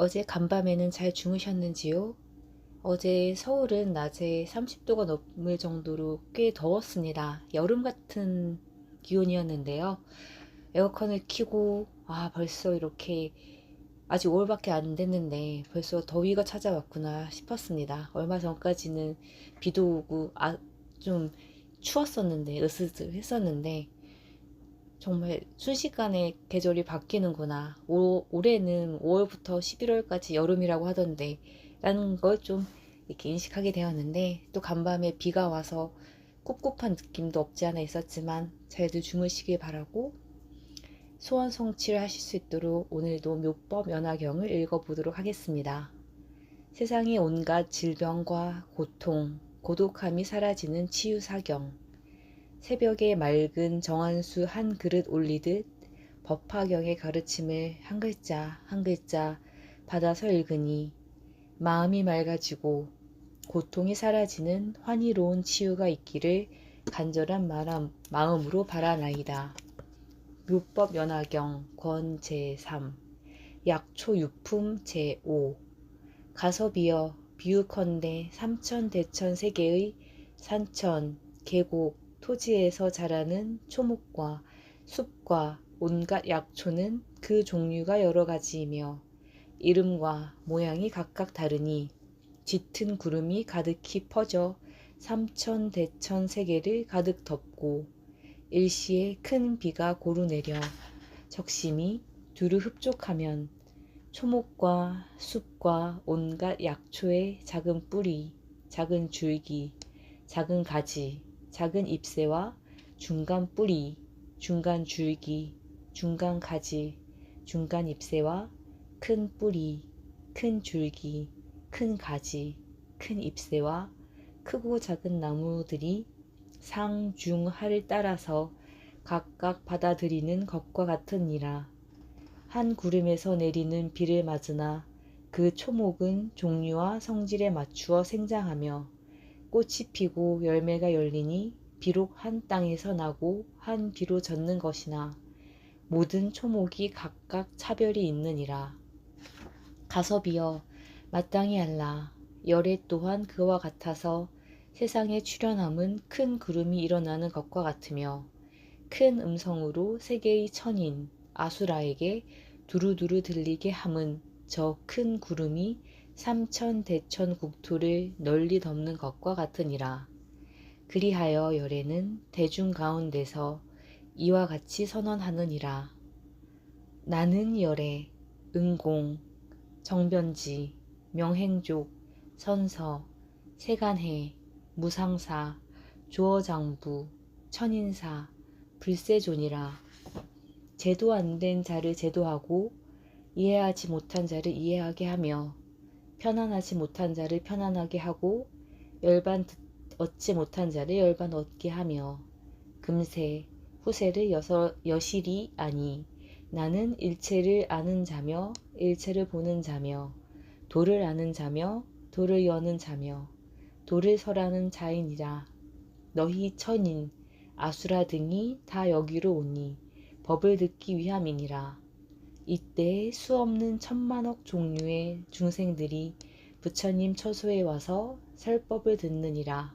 어제 간밤에는 잘 주무셨는지요? 어제 서울은 낮에 30도가 넘을 정도로 꽤 더웠습니다. 여름 같은 기온이었는데요. 에어컨을 켜고, 벌써 이렇게 아직 5월밖에 안 됐는데 벌써 더위가 찾아왔구나 싶었습니다. 얼마 전까지는 비도 오고, 좀 추웠었는데, 으스스했었는데, 정말 순식간에 계절이 바뀌는구나. 올해는 5월부터 11월까지 여름이라고 하던데 라는 걸 좀 이렇게 인식하게 되었는데, 또 간밤에 비가 와서 꿉꿉한 느낌도 없지 않아 있었지만 잘들 주무시길 바라고, 소원 성취를 하실 수 있도록 오늘도 묘법 연화경을 읽어보도록 하겠습니다. 세상의 온갖 질병과 고통, 고독함이 사라지는 치유사경. 새벽에 맑은 정한수 한 그릇 올리듯 법화경의 가르침을 한 글자 한 글자 받아서 읽으니 마음이 맑아지고 고통이 사라지는 환희로운 치유가 있기를 간절한 마음으로 바라나이다. 묘법 연화경 권 제3 약초유품 제5 가섭이여 비유컨대 삼천대천 세계의 산천, 계곡, 토지에서 자라는 초목과 숲과 온갖 약초는 그 종류가 여러 가지이며 이름과 모양이 각각 다르니 짙은 구름이 가득히 퍼져 삼천대천 세계를 가득 덮고 일시에 큰 비가 고루 내려 적심이 두루 흡족하면 초목과 숲과 온갖 약초의 작은 뿌리, 작은 줄기, 작은 가지, 작은 잎새와 중간 뿌리, 중간 줄기, 중간 가지, 중간 잎새와 큰 뿌리, 큰 줄기, 큰 가지, 큰 잎새와 크고 작은 나무들이 상, 중, 하를 따라서 각각 받아들이는 것과 같으니라. 한 구름에서 내리는 비를 맞으나 그 초목은 종류와 성질에 맞추어 생장하며 꽃이 피고 열매가 열리니 비록 한 땅에서 나고 한 비로 젖는 것이나 모든 초목이 각각 차별이 있느니라. 가섭이여 마땅히 알라. 열애 또한 그와 같아서 세상에 출현함은 큰 구름이 일어나는 것과 같으며 큰 음성으로 세계의 천인 아수라에게 두루두루 들리게 함은 저 큰 구름이 삼천대천 국토를 널리 덮는 것과 같으니라. 그리하여 열애는 대중 가운데서 이와 같이 선언하느니라. 나는 열애, 은공, 정변지, 명행족, 선서, 세간해, 무상사, 조어장부, 천인사, 불세존이라. 제도 안 된 자를 제도하고 이해하지 못한 자를 이해하게 하며 편안하지 못한 자를 편안하게 하고 열반 얻지 못한 자를 열반 얻게 하며 금세 후세를 여실히 아니 나는 일체를 아는 자며 일체를 보는 자며 도를 아는 자며 도를 여는 자며 도를 설하는 자이니라. 너희 천인 아수라 등이 다 여기로 오니 법을 듣기 위함이니라. 이때 수없는 천만억 종류의 중생들이 부처님 처소에 와서 설법을 듣느니라.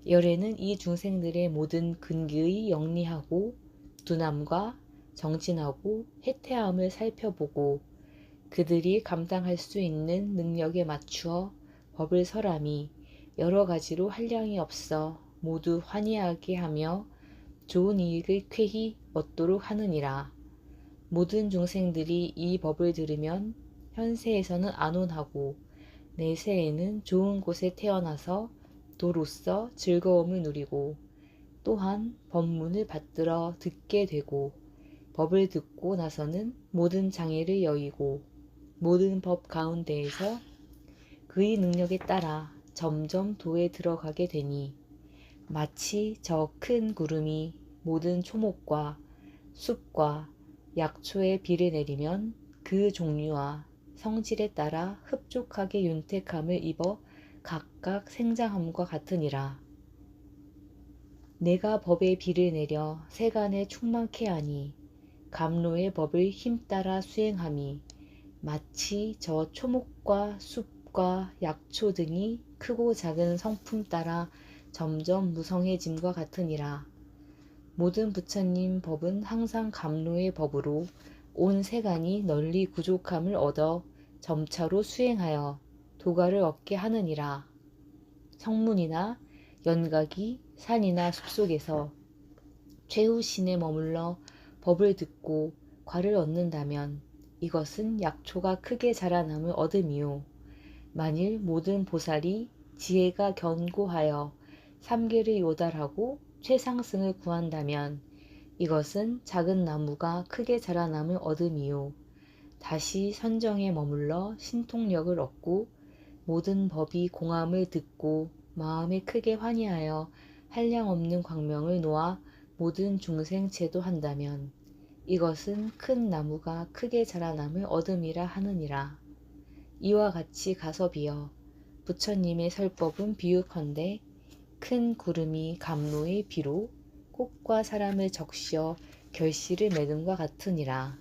열애는 이 중생들의 모든 근기의 영리하고 두남과 정진하고 해태함을 살펴보고 그들이 감당할 수 있는 능력에 맞추어 법을 설함이 여러 가지로 한량이 없어 모두 환희하게 하며 좋은 이익을 쾌히 얻도록 하느니라. 모든 중생들이 이 법을 들으면 현세에서는 안온하고 내세에는 좋은 곳에 태어나서 도로서 즐거움을 누리고 또한 법문을 받들어 듣게 되고 법을 듣고 나서는 모든 장애를 여의고 모든 법 가운데에서 그의 능력에 따라 점점 도에 들어가게 되니 마치 저 큰 구름이 모든 초목과 숲과 약초에 비를 내리면 그 종류와 성질에 따라 흡족하게 윤택함을 입어 각각 생장함과 같으니라. 내가 법에 비를 내려 세간에 충만케 하니 감로의 법을 힘따라 수행함이 마치 저 초목과 숲과 약초 등이 크고 작은 성품 따라 점점 무성해짐과 같으니라. 모든 부처님 법은 항상 감로의 법으로 온 세간이 널리 구족함을 얻어 점차로 수행하여 도가를 얻게 하느니라. 성문이나 연각이 산이나 숲속에서 최후신에 머물러 법을 듣고 과를 얻는다면 이것은 약초가 크게 자라남을 얻음이요. 만일 모든 보살이 지혜가 견고하여 삼계를 요달하고 최상승을 구한다면 이것은 작은 나무가 크게 자라남을 얻음이요. 다시 선정에 머물러 신통력을 얻고 모든 법이 공함을 듣고 마음에 크게 환희하여 한량없는 광명을 놓아 모든 중생 제도한다면 이것은 큰 나무가 크게 자라남을 얻음이라 하느니라. 이와 같이 가섭이여 부처님의 설법은 비유컨대 큰 구름이 감로의 비로 꽃과 사람을 적시어 결실을 맺음과 같으니라.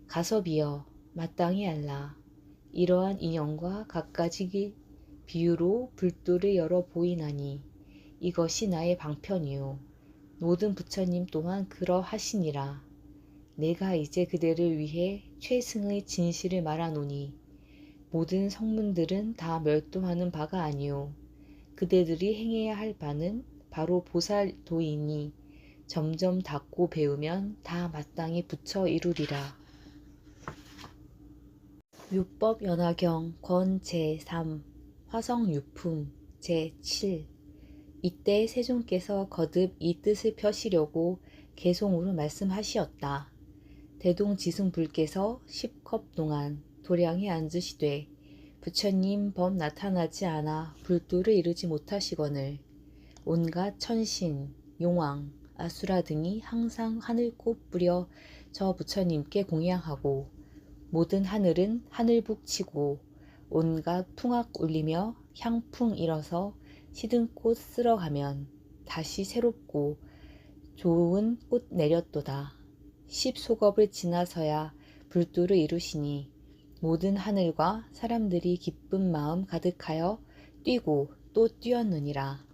가섭이여 마땅히 알라. 이러한 인연과 갖가지 비유로 불도를 열어 보이나니 이것이 나의 방편이요. 모든 부처님 또한 그러하시니라. 내가 이제 그대를 위해 최승의 진실을 말하노니 모든 성문들은 다 멸도하는 바가 아니요. 그대들이 행해야 할 바는 바로 보살도이니 점점 닦고 배우면 다 마땅히 부처 이루리라. 율법 연화경 권 제3 화성유품 제7 이때 세존께서 거듭 이 뜻을 펴시려고 개송으로 말씀하시었다. 대동지승불께서 10컵 동안 도량에 앉으시되 부처님 범 나타나지 않아 불도를 이루지 못하시거늘 온갖 천신, 용왕, 아수라 등이 항상 하늘꽃 뿌려 저 부처님께 공양하고 모든 하늘은 하늘북 치고 온갖 풍악 울리며 향풍 일어서 시든 꽃 쓸어가면 다시 새롭고 좋은 꽃 내렸도다. 10소겁을 지나서야 불도를 이루시니 모든 하늘과 사람들이 기쁜 마음 가득하여 뛰고 또 뛰었느니라.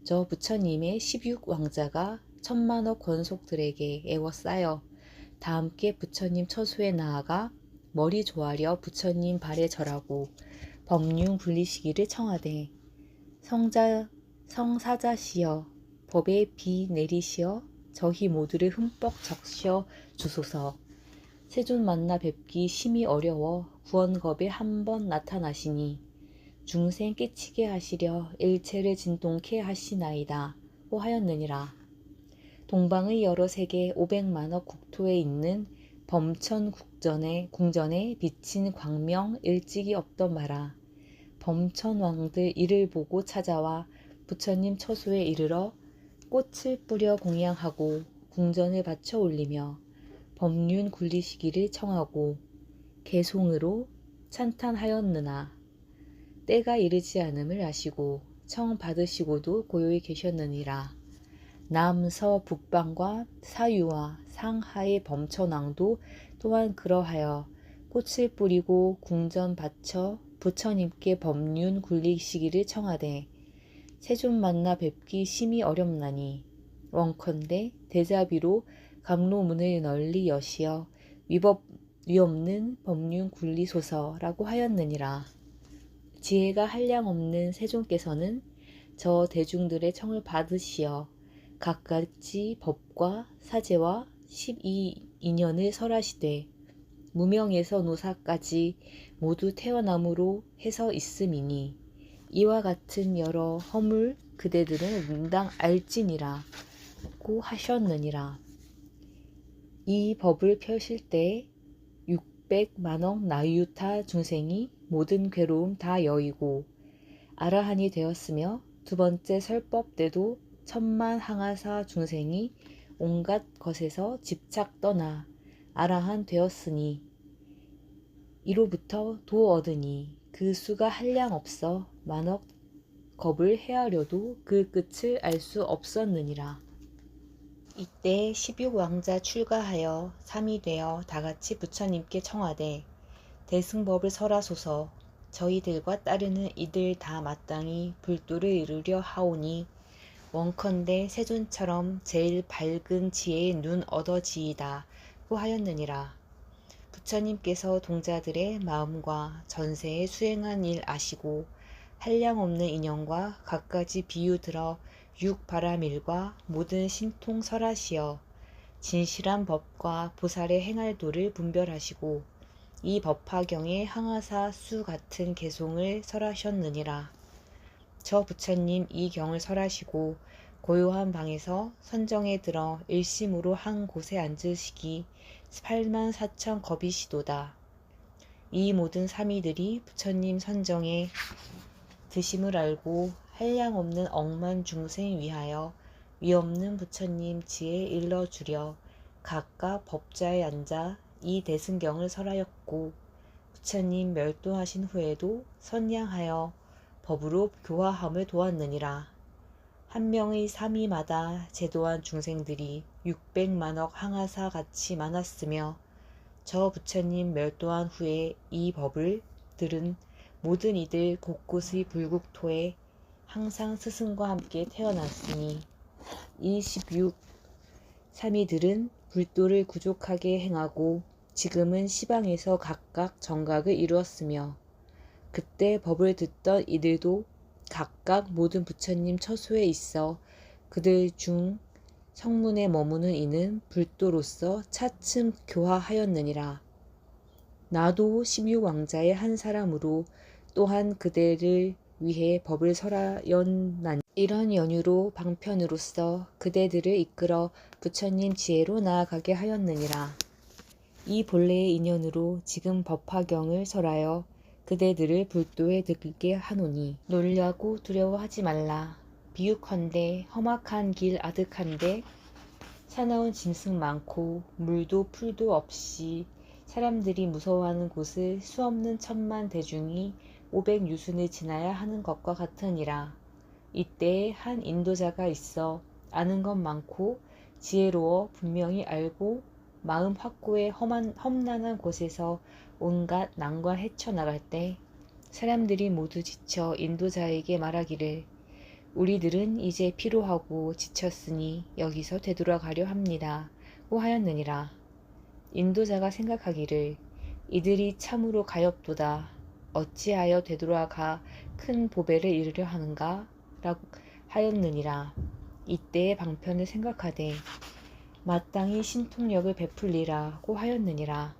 저 부처님의 16왕자가 천만억 권속들에게 애워싸여 다 함께 부처님 처소에 나아가 머리 조아려 부처님 발에 절하고 법륜 굴리시기를 청하되 성사자시여 법에 비 내리시어 저희 모두를 흠뻑 적셔 주소서. 세존 만나 뵙기 심히 어려워 구원겁에 한 번 나타나시니 중생 깨치게 하시려 일체를 진동케 하시나이다 고 하였느니라. 동방의 여러 세계 500만억 국토에 있는 범천 궁전에 비친 광명 일찍이 없던 말아. 범천 왕들 이를 보고 찾아와 부처님 처소에 이르러 꽃을 뿌려 공양하고 궁전을 바쳐 올리며 법륜 굴리시기를 청하고 개송으로 찬탄하였느나 때가 이르지 않음을 아시고 청 받으시고도 고요히 계셨느니라. 남서 북방과 사유와 상하의 범천왕도 또한 그러하여 꽃을 뿌리고 궁전 바쳐 부처님께 법륜 굴리시기를 청하되 세존 만나 뵙기 심히 어렵나니 원컨대 대자비로 감로문을 널리 여시어 위없는 법륜 굴리소서라고 하였느니라. 지혜가 한량없는 세존께서는 저 대중들의 청을 받으시어 각가지 법과 사제와 12인연을 설하시되 무명에서 노사까지 모두 태어남으로 해서 있음이니 이와 같은 여러 허물 그대들은 응당 알지니라 고 하셨느니라. 이 법을 펴실 때 600만억 나유타 중생이 모든 괴로움 다 여의고 아라한이 되었으며 두 번째 설법 때도 천만 항아사 중생이 온갖 것에서 집착 떠나 아라한 되었으니 이로부터 도 얻으니 그 수가 한량 없어 만억 겁을 헤아려도 그 끝을 알 수 없었느니라. 이때 16왕자 출가하여 삼이 되어 다같이 부처님께 청하되 대승법을 설하소서. 저희들과 따르는 이들 다 마땅히 불도를 이루려 하오니 원컨대 세존처럼 제일 밝은 지혜의 눈 얻어지이다 고 하였느니라. 부처님께서 동자들의 마음과 전세에 수행한 일 아시고 한량없는 인연과 갖가지 비유 들어 육바라밀과 모든 신통 설하시어 진실한 법과 보살의 행할 도를 분별하시고 이 법화경에 항아사 수 같은 개송을 설하셨느니라. 저 부처님 이 경을 설하시고 고요한 방에서 선정에 들어 일심으로 한 곳에 앉으시기 84,000 겁이시도다. 이 모든 사미들이 부처님 선정에 드심을 알고 한량없는 억만 중생 위하여 위없는 부처님 지혜 일러주려 각각 법자에 앉아 이 대승경을 설하였고 부처님 멸도하신 후에도 선양하여 법으로 교화함을 도왔느니라. 한 명의 사미마다 제도한 중생들이 600만억 항아사 같이 많았으며 저 부처님 멸도한 후에 이 법을 들은 모든 이들 곳곳의 불국토에 항상 스승과 함께 태어났으니 이 16 사미들은 불도를 구족하게 행하고 지금은 시방에서 각각 정각을 이루었으며 그때 법을 듣던 이들도 각각 모든 부처님 처소에 있어 그들 중 성문에 머무는 이는 불도로서 차츰 교화하였느니라. 나도 16왕자의 한 사람으로 또한 그대를 위해 법을 설하였나니 이런 연유로 방편으로서 그대들을 이끌어 부처님 지혜로 나아가게 하였느니라. 이 본래의 인연으로 지금 법화경을 설하여 그대들을 불도에 들게 하노니 놀라고 두려워하지 말라. 비유컨대 험악한 길 아득한데 사나운 짐승 많고 물도 풀도 없이 사람들이 무서워하는 곳을 수없는 천만 대중이 500유순을 지나야 하는 것과 같으니라. 이때에 한 인도자가 있어 아는 것 많고 지혜로워 분명히 알고 마음 확고해 험난한 곳에서 온갖 난관 헤쳐나갈 때 사람들이 모두 지쳐 인도자에게 말하기를 우리들은 이제 피로하고 지쳤으니 여기서 되돌아가려 합니다. 고 하였느니라. 인도자가 생각하기를 이들이 참으로 가엾도다. 어찌하여 되돌아가 큰 보배를 이루려 하는가? 라고 하였느니라. 이때의 방편을 생각하되 마땅히 신통력을 베풀리라 고 하였느니라.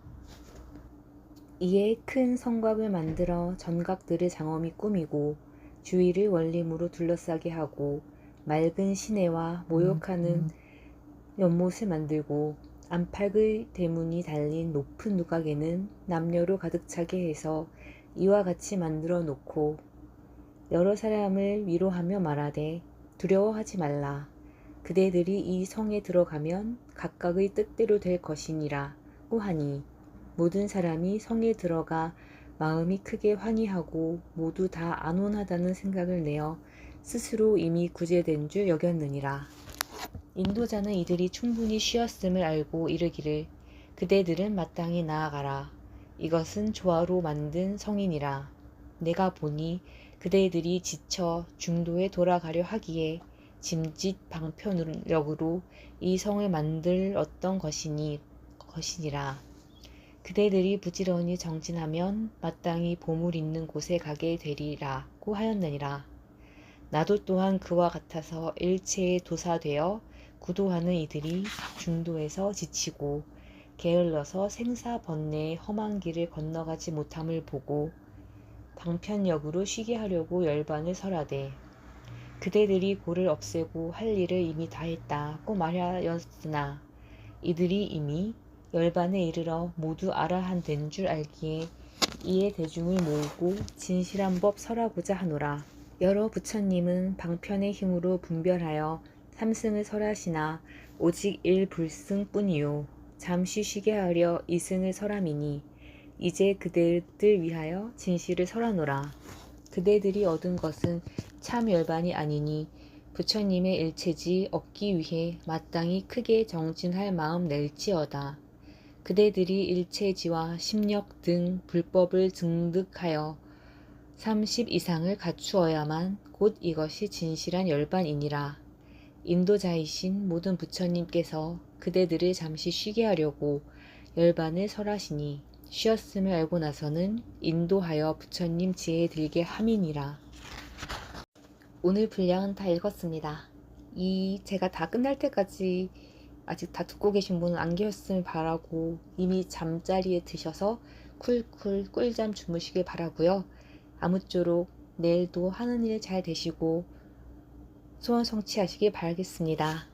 이에 큰 성곽을 만들어 전각들을 장엄히 꾸미고 주위를 원림으로 둘러싸게 하고 맑은 시내와 모욕하는 연못을 만들고 안팎의 대문이 달린 높은 누각에는 남녀로 가득 차게 해서 이와 같이 만들어 놓고 여러 사람을 위로하며 말하되 두려워하지 말라. 그대들이 이 성에 들어가면 각각의 뜻대로 될 것이니라 고 하니 모든 사람이 성에 들어가 마음이 크게 환희하고 모두 다 안온하다는 생각을 내어 스스로 이미 구제된 줄 여겼느니라. 인도자는 이들이 충분히 쉬었음을 알고 이르기를 그대들은 마땅히 나아가라. 이것은 조화로 만든 성이니라. 내가 보니 그대들이 지쳐 중도에 돌아가려 하기에 짐짓 방편력으로 이 성을 만들었던 것이니라. 그대들이 부지런히 정진하면 마땅히 보물 있는 곳에 가게 되리라 고 하였느니라. 나도 또한 그와 같아서 일체에 도사되어 구도하는 이들이 중도에서 지치고 게을러서 생사번뇌의 험한 길을 건너가지 못함을 보고 방편력으로 쉬게 하려고 열반을 설하되 그대들이 고를 없애고 할 일을 이미 다했다고 말하였으나 이들이 이미 열반에 이르러 모두 아라한 된 줄 알기에 이에 대중을 모으고 진실한 법 설하고자 하노라. 여러 부처님은 방편의 힘으로 분별하여 삼승을 설하시나 오직 일불승뿐이요 잠시 쉬게 하려 이승을 설함이니 이제 그대들 위하여 진실을 설하노라. 그대들이 얻은 것은 참 열반이 아니니 부처님의 일체지 얻기 위해 마땅히 크게 정진할 마음 낼지어다. 그대들이 일체지와 심력 등 불법을 증득하여 30 이상을 갖추어야만 곧 이것이 진실한 열반이니라. 인도자이신 모든 부처님께서 그대들을 잠시 쉬게 하려고 열반을 설하시니 쉬었음을 알고 나서는 인도하여 부처님 지혜에 들게 함이니라. 오늘 분량은 다 읽었습니다. 제가 다 끝날 때까지 아직 다 듣고 계신 분은 안 계셨으면 바라고 이미 잠자리에 드셔서 쿨쿨 꿀잠 주무시길 바라고요. 아무쪼록 내일도 하는 일 잘 되시고 소원 성취하시길 바라겠습니다.